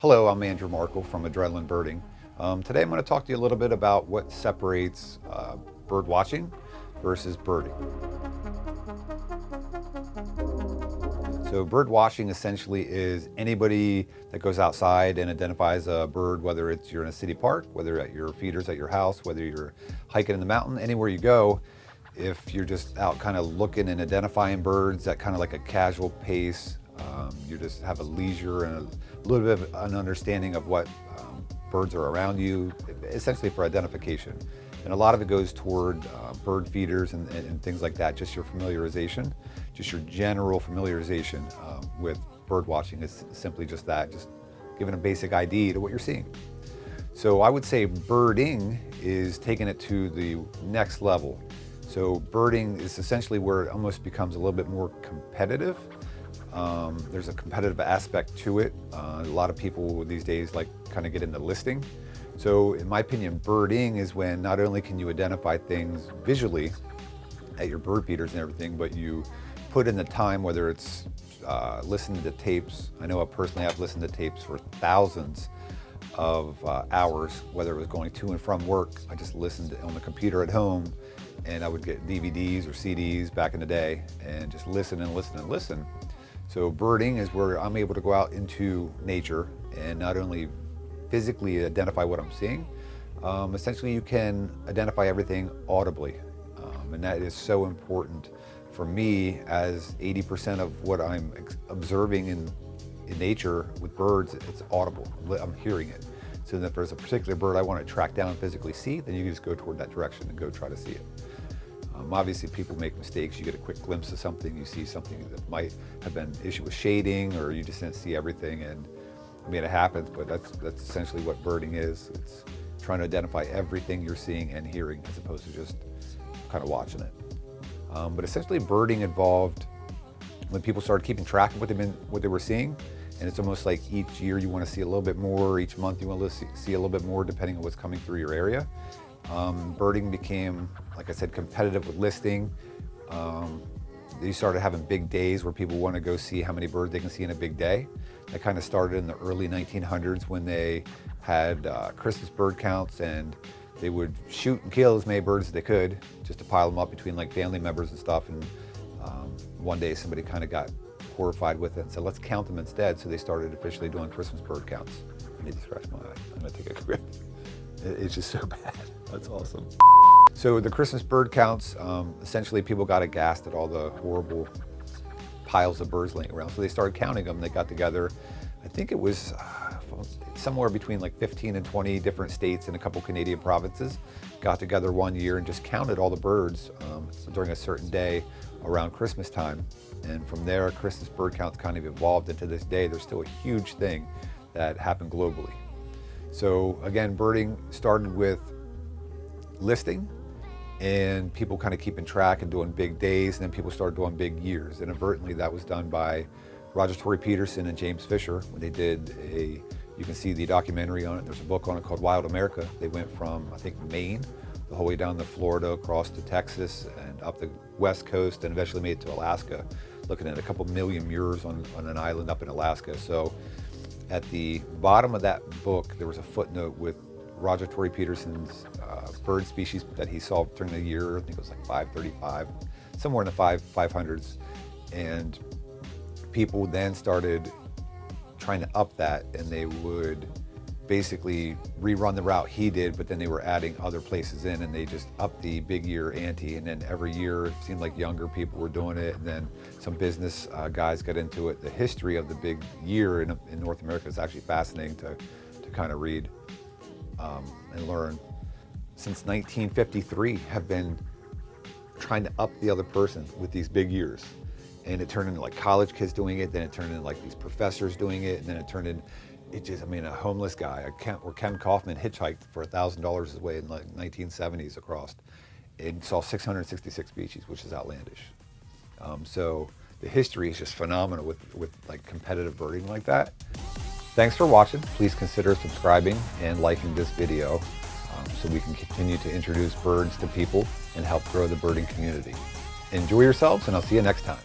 Hello, I'm Andrew Markle from Adrenaline Birding. Today I'm going to talk to you a little bit about what separates bird watching versus birding. So bird watching essentially is anybody that goes outside and identifies a bird, whether it's you're in a city park, whether at your feeders at your house, whether you're hiking in the mountain, anywhere you go. If you're just out kind of looking and identifying birds at kind of like a casual pace, you just have a leisure and a little bit of an understanding of what birds are around you, essentially for identification. And a lot of it goes toward bird feeders and things like that, just your familiarization, just your general familiarization with bird watching is simply just that, just giving a basic ID to what you're seeing. So I would say birding is taking it to the next level. So birding is essentially where it almost becomes a little bit more competitive. There's a competitive aspect to it. A lot of people these days like kind of get into listing. So in my opinion, birding is when not only can you identify things visually at your bird feeders and everything, but you put in the time, whether it's listening to tapes. I know personally I've listened to tapes for thousands of hours, whether it was going to and from work. I just listened on the computer at home, and I would get DVDs or CDs back in the day and just listen and listen and listen. So birding is where I'm able to go out into nature and not only physically identify what I'm seeing, essentially you can identify everything audibly. And that is so important for me, as 80% of what I'm observing in nature with birds, it's audible. I'm hearing it. So if there's a particular bird I want to track down and physically see, then you can just go toward that direction and go try to see it. Obviously people make mistakes. You get a quick glimpse of something, you see something that might have been an issue with shading, or you just didn't see everything, and I mean it happens, but that's essentially what birding is. It's trying to identify everything you're seeing and hearing as opposed to just kind of watching it. But essentially birding evolved when people started keeping track of what they were seeing, and it's almost like each year you want to see a little bit more, each month you want to see a little bit more depending on what's coming through your area. Birding became, like I said, competitive with listing. They started having big days where people want to go see how many birds they can see in a big day. That kind of started in the early 1900s when they had Christmas bird counts, and they would shoot and kill as many birds as they could just to pile them up between like family members and stuff. And one day somebody kind of got horrified with it and said, let's count them instead. So they started officially doing Christmas bird counts. I need to scratch my eye. I'm gonna take a grip. It's just so bad. That's awesome. So the Christmas bird counts, essentially people got aghast at all the horrible piles of birds laying around. So they started counting them. They got together, I think it was somewhere between like 15 and 20 different states and a couple Canadian provinces, got together one year and just counted all the birds during a certain day around Christmas time. And from there, Christmas bird counts kind of evolved into this day. There's still a huge thing that happened globally. So again, birding started with listing and people kind of keeping track and doing big days, and then people started doing big years. And inadvertently that was done by Roger Tory Peterson and James Fisher when they did you can see the documentary on it. There's a book on it called Wild America. They went from, I think, Maine the whole way down to Florida, across to Texas and up the West Coast, and eventually made it to Alaska, looking at a couple million murres on an island up in Alaska. So at the bottom of that book, there was a footnote with Roger Tory Peterson's bird species that he saw during the year. I think it was like 535, somewhere in the 500s. And people then started trying to up that, and they would basically rerun the route he did, but then they were adding other places in, and they just upped the big year ante. And then every year it seemed like younger people were doing it, and then some business guys got into it. The history of the big year in North America is actually fascinating to kind of read and learn. Since 1953 have been trying to up the other person with these big years. And it turned into like college kids doing it, then it turned into like these professors doing it, and then it turned in, a homeless guy, where Ken Kaufman hitchhiked for $1,000 his way in like 1970s across, and saw 666 species, which is outlandish. So the history is just phenomenal with like competitive birding like that. Thanks for watching. Please consider subscribing and liking this video so we can continue to introduce birds to people and help grow the birding community. Enjoy yourselves, and I'll see you next time.